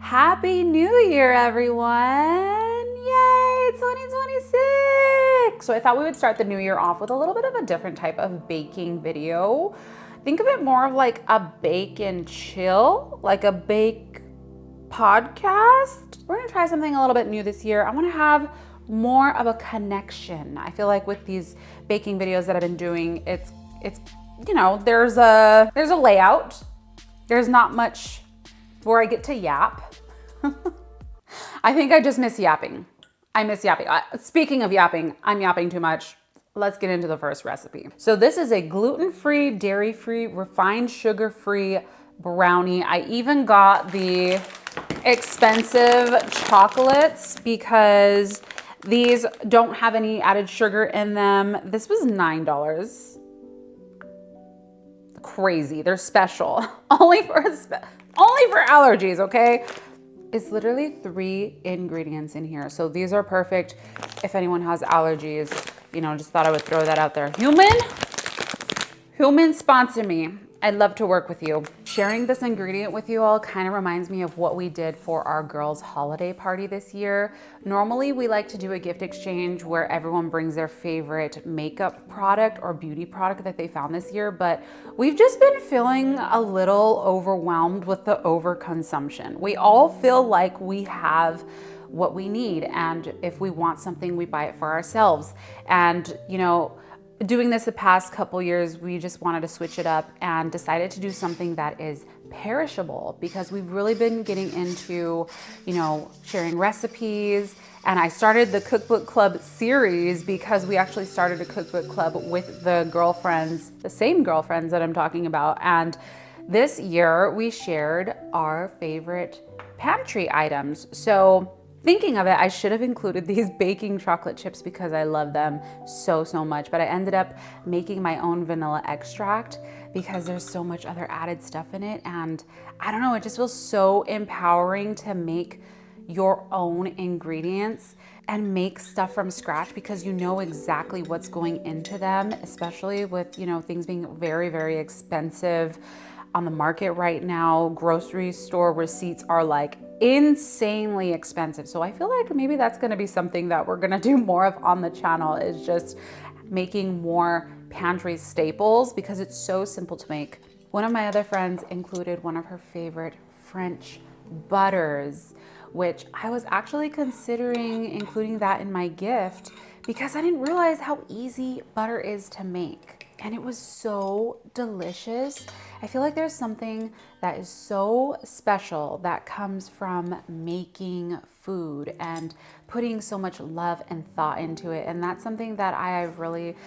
Happy New Year, everyone! Yay, 2026! So I thought we would start the new year off with a little bit of a different type of baking video. Think of it more of like a bake and chill, like a bake podcast. We're gonna try something a little bit new this year. I wanna have more of a connection. I feel like with these baking videos that I've been doing, it's there's a layout. There's not much where I get to yap. I think I just miss yapping. I miss yapping. Speaking of yapping, I'm yapping too much. Let's get into the first recipe. So this is a gluten-free, dairy-free, refined sugar-free brownie. I even got the expensive chocolates because these don't have any added sugar in them. This was $9. Crazy. They're special. Only for allergies, okay? It's literally 3 ingredients in here. So these are perfect if anyone has allergies. Just thought I would throw that out there. Human, sponsor me. I'd love to work with you. Sharing this ingredient with you all kind of reminds me of what we did for our girls' holiday party this year. Normally, we like to do a gift exchange where everyone brings their favorite makeup product or beauty product that they found this year, but we've just been feeling a little overwhelmed with the overconsumption. We all feel like we have what we need, and if we want something, we buy it for ourselves. And doing this the past couple years, we just wanted to switch it up and decided to do something that is perishable because we've really been getting into, sharing recipes. And I started the Cookbook Club series because we actually started a cookbook club with the same girlfriends that I'm talking about. And this year we shared our favorite pantry items. So thinking of it, I should have included these baking chocolate chips because I love them so much, but I ended up making my own vanilla extract because there's so much other added stuff in it. And I don't know, it just feels so empowering to make your own ingredients and make stuff from scratch because you know exactly what's going into them, especially with, things being very, very expensive on the market right now. Grocery store receipts are like insanely expensive. So I feel like maybe that's gonna be something that we're gonna do more of on the channel, is just making more pantry staples because it's so simple to make. One of my other friends included one of her favorite French butters, which I was actually considering including that in my gift because I didn't realize how easy butter is to make. And it was so delicious. I feel like there's something that is so special that comes from making food and putting so much love and thought into it. And that's something that I've really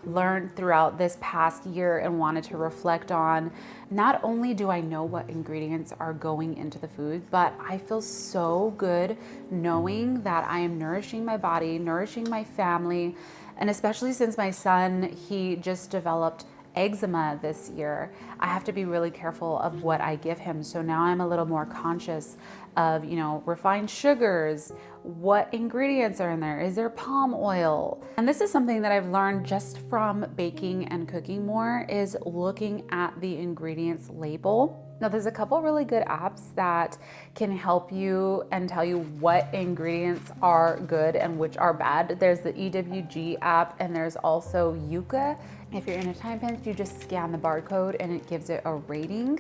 learned throughout this past year and wanted to reflect on. Not only do I know what ingredients are going into the food, but I feel so good knowing that I am nourishing my body, nourishing my family, and especially since my son, he just developed eczema this year, I have to be really careful of what I give him. So now I'm a little more conscious of, refined sugars, what ingredients are in there, is there palm oil? And this is something that I've learned just from baking and cooking more, is looking at the ingredients label. Now there's a couple really good apps that can help you and tell you what ingredients are good and which are bad. There's the EWG app and there's also Yuka. If you're in a time pinch, you just scan the barcode and it gives it a rating.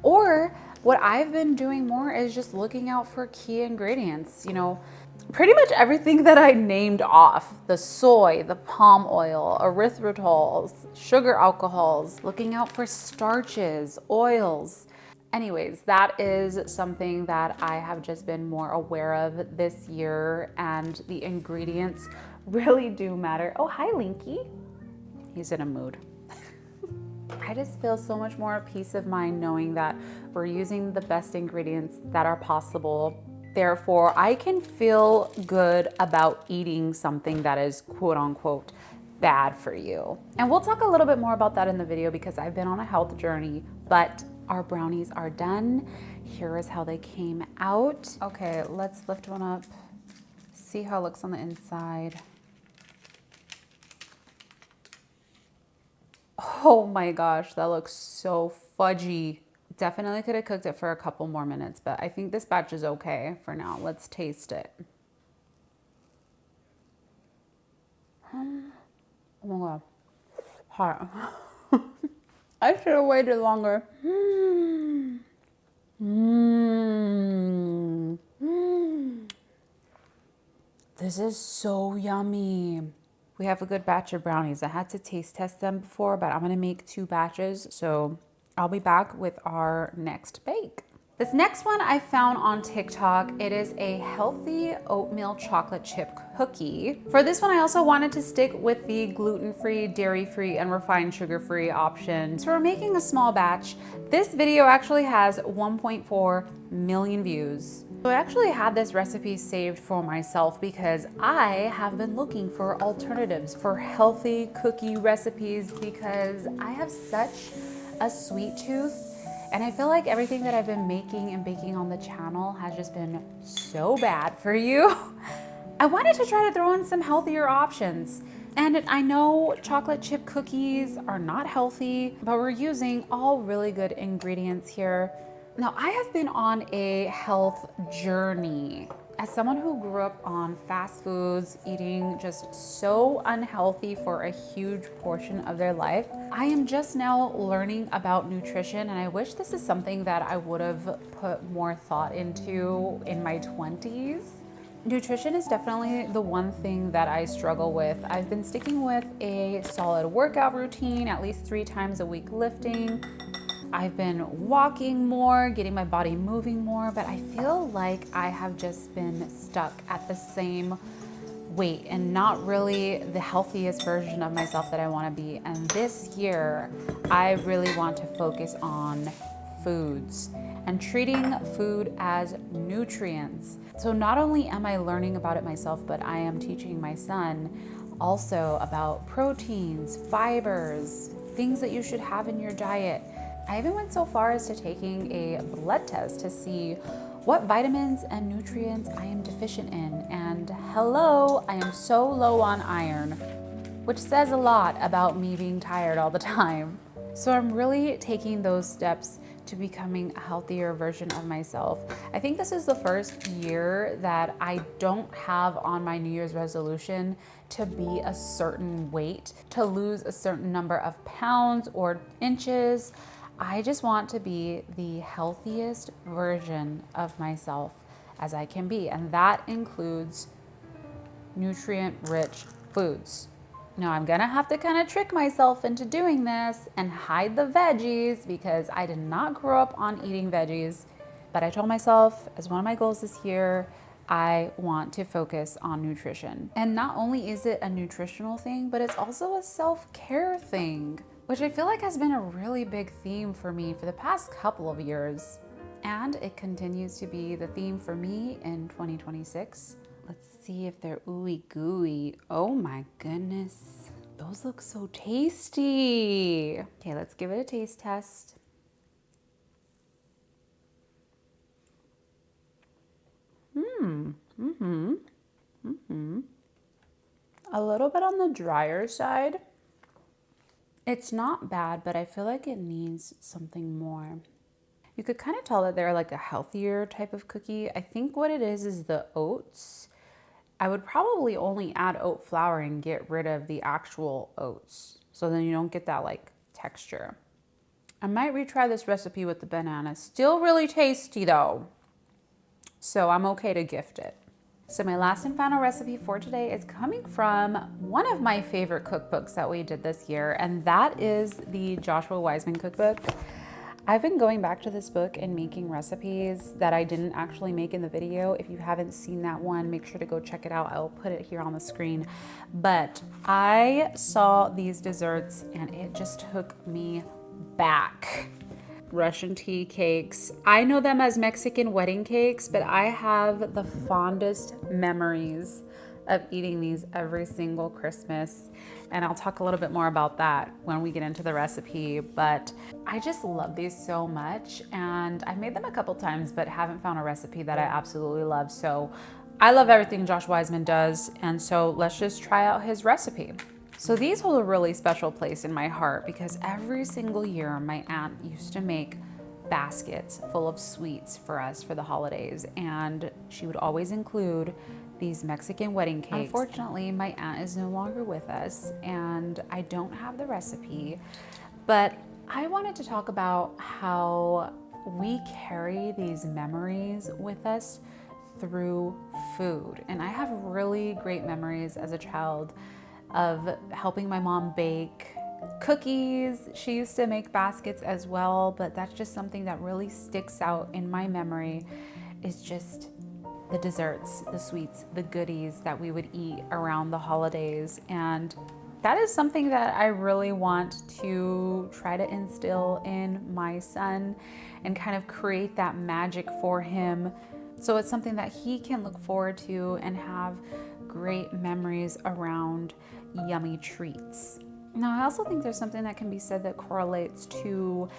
Or what I've been doing more is just looking out for key ingredients. Pretty much everything that I named off, the soy, the palm oil, erythritols, sugar alcohols, looking out for starches, oils. Anyways, that is something that I have just been more aware of this year, and the ingredients really do matter. Oh, hi, Linky. He's in a mood. I just feel so much more peace of mind knowing that we're using the best ingredients that are possible. Therefore, I can feel good about eating something that is quote unquote bad for you. And we'll talk a little bit more about that in the video because I've been on a health journey, but our brownies are done. Here is how they came out. Okay, let's lift one up, see how it looks on the inside. Oh my gosh, that looks so fudgy. Definitely could have cooked it for a couple more minutes, but I think this batch is okay for now. Let's taste it. Oh my God. Hot. I should have waited longer. This is so yummy. We have a good batch of brownies. I had to taste test them before, but I'm gonna make 2 batches. So I'll be back with our next bake. This next one I found on TikTok. It is a healthy oatmeal chocolate chip cookie. For this one, I also wanted to stick with the gluten-free, dairy-free, and refined sugar-free option. So we're making a small batch. This video actually has 1.4 million views. So I actually had this recipe saved for myself because I have been looking for alternatives for healthy cookie recipes because I have such a sweet tooth. And I feel like everything that I've been making and baking on the channel has just been so bad for you. I wanted to try to throw in some healthier options. And I know chocolate chip cookies are not healthy, but we're using all really good ingredients here. Now, I have been on a health journey. As someone who grew up on fast foods, eating just so unhealthy for a huge portion of their life, I am just now learning about nutrition, and I wish this is something that I would have put more thought into in my 20s. Nutrition is definitely the one thing that I struggle with. I've been sticking with a solid workout routine, at least 3 times a week lifting. I've been walking more, getting my body moving more, but I feel like I have just been stuck at the same weight and not really the healthiest version of myself that I want to be. And this year, I really want to focus on foods and treating food as nutrients. So not only am I learning about it myself, but I am teaching my son also about proteins, fibers, things that you should have in your diet. I even went so far as to taking a blood test to see what vitamins and nutrients I am deficient in. And hello, I am so low on iron, which says a lot about me being tired all the time. So I'm really taking those steps to becoming a healthier version of myself. I think this is the first year that I don't have on my New Year's resolution to be a certain weight, to lose a certain number of pounds or inches. I just want to be the healthiest version of myself as I can be, and that includes nutrient-rich foods. Now I'm gonna have to kind of trick myself into doing this and hide the veggies because I did not grow up on eating veggies, but I told myself as one of my goals this year, I want to focus on nutrition. And not only is it a nutritional thing, but it's also a self-care thing, which I feel like has been a really big theme for me for the past couple of years. And it continues to be the theme for me in 2026. Let's see if they're ooey gooey. Oh my goodness. Those look so tasty. Okay, let's give it a taste test. A little bit on the drier side. It's not bad, but I feel like it needs something more. You could kind of tell that they're like a healthier type of cookie. I think what it is the oats. I would probably only add oat flour and get rid of the actual oats, so then you don't get that like texture. I might retry this recipe with the banana. Still really tasty though, so I'm okay to gift it. So my last and final recipe for today is coming from one of my favorite cookbooks that we did this year, and that is the Joshua Weissman cookbook. I've been going back to this book and making recipes that I didn't actually make in the video. If you haven't seen that one, make sure to go check it out. I'll put it here on the screen. But I saw these desserts and it just took me back. Russian tea cakes. I know them as Mexican wedding cakes, but I have the fondest memories of eating these every single Christmas. And I'll talk a little bit more about that when we get into the recipe, but I just love these so much. And I've made them a couple times, but haven't found a recipe that I absolutely love. So I love everything Josh Weissman does. And so let's just try out his recipe. So these hold a really special place in my heart because every single year my aunt used to make baskets full of sweets for us for the holidays, and she would always include these Mexican wedding cakes. Unfortunately, my aunt is no longer with us and I don't have the recipe, but I wanted to talk about how we carry these memories with us through food. And I have really great memories as a child of helping my mom bake cookies. She used to make baskets as well, but that's just something that really sticks out in my memory, is just the desserts, the sweets, the goodies that we would eat around the holidays. And that is something that I really want to try to instill in my son and kind of create that magic for him. So it's something that he can look forward to and have great memories around yummy treats. Now, I also think there's something that can be said that correlates to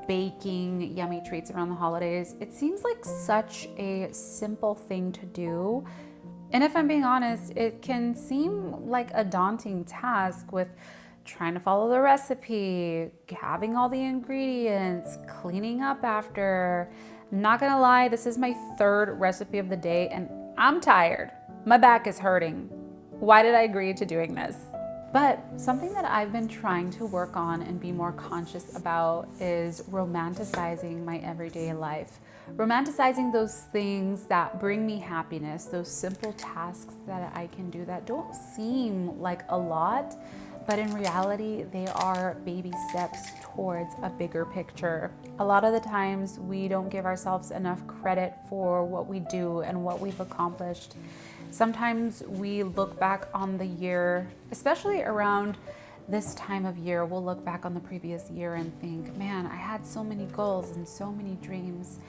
baking yummy treats around the holidays. It seems like such a simple thing to do. And if I'm being honest, it can seem like a daunting task with trying to follow the recipe, having all the ingredients, cleaning up after. I'm not gonna lie, this is my third recipe of the day and I'm tired. My back is hurting. Why did I agree to doing this? But something that I've been trying to work on and be more conscious about is romanticizing my everyday life. Romanticizing those things that bring me happiness, those simple tasks that I can do that don't seem like a lot, but in reality, they are baby steps towards a bigger picture. A lot of the times we don't give ourselves enough credit for what we do and what we've accomplished. Sometimes we look back on the year, especially around this time of year, we'll look back on the previous year and think, man, I had so many goals and so many dreams,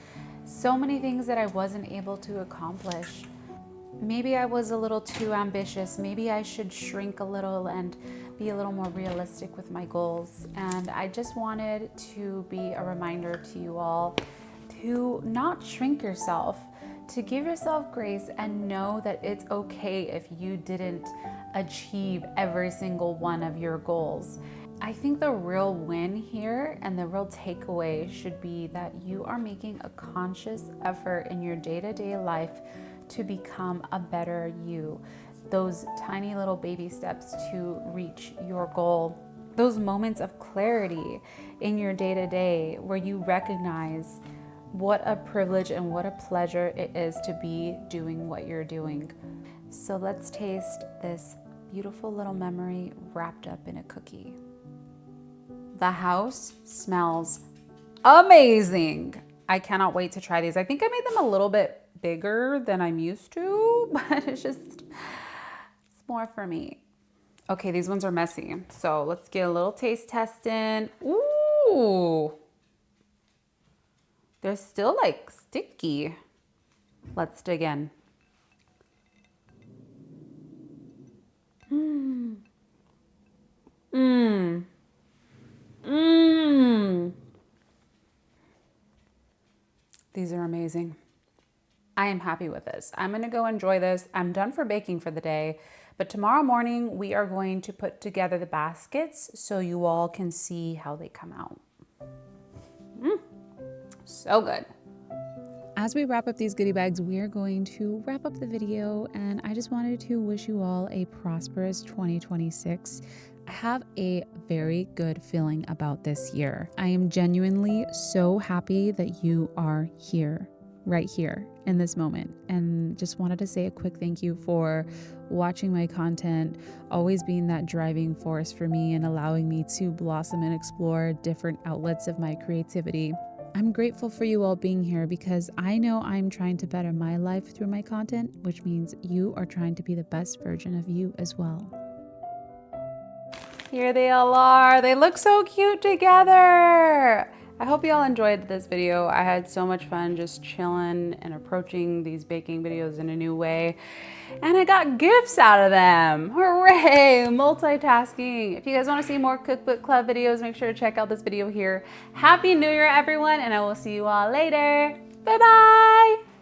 so many things that I wasn't able to accomplish. Maybe I was a little too ambitious. Maybe I should shrink a little and be a little more realistic with my goals. And I just wanted to be a reminder to you all to not shrink yourself, to give yourself grace and know that it's okay if you didn't achieve every single one of your goals. I think the real win here and the real takeaway should be that you are making a conscious effort in your day-to-day life to become a better you. Those tiny little baby steps to reach your goal. Those moments of clarity in your day-to-day where you recognize what a privilege and what a pleasure it is to be doing what you're doing. So let's taste this beautiful little memory wrapped up in a cookie. The house smells amazing. I cannot wait to try these. I think I made them a little bit bigger than I'm used to, but it's more for me. Okay, these ones are messy. So let's get a little taste test in. Ooh. They're still like sticky. Let's dig in. Mmm. Mmm. Mmm. These are amazing. I am happy with this. I'm gonna go enjoy this. I'm done for baking for the day, but tomorrow morning we are going to put together the baskets so you all can see how they come out. So good. As we wrap up these goodie bags, we are going to wrap up the video, and I just wanted to wish you all a prosperous 2026. I have a very good feeling about this year. I am genuinely so happy that you are here, right here in this moment, and just wanted to say a quick thank you for watching my content, always being that driving force for me and allowing me to blossom and explore different outlets of my creativity. I'm grateful for you all being here because I know I'm trying to better my life through my content, which means you are trying to be the best version of you as well. Here they all are. They look so cute together. I hope you all enjoyed this video. I had so much fun just chilling and approaching these baking videos in a new way. And I got gifts out of them. Hooray, multitasking. If you guys want to see more Cookbook Club videos, make sure to check out this video here. Happy New Year, everyone, and I will see you all later. Bye-bye.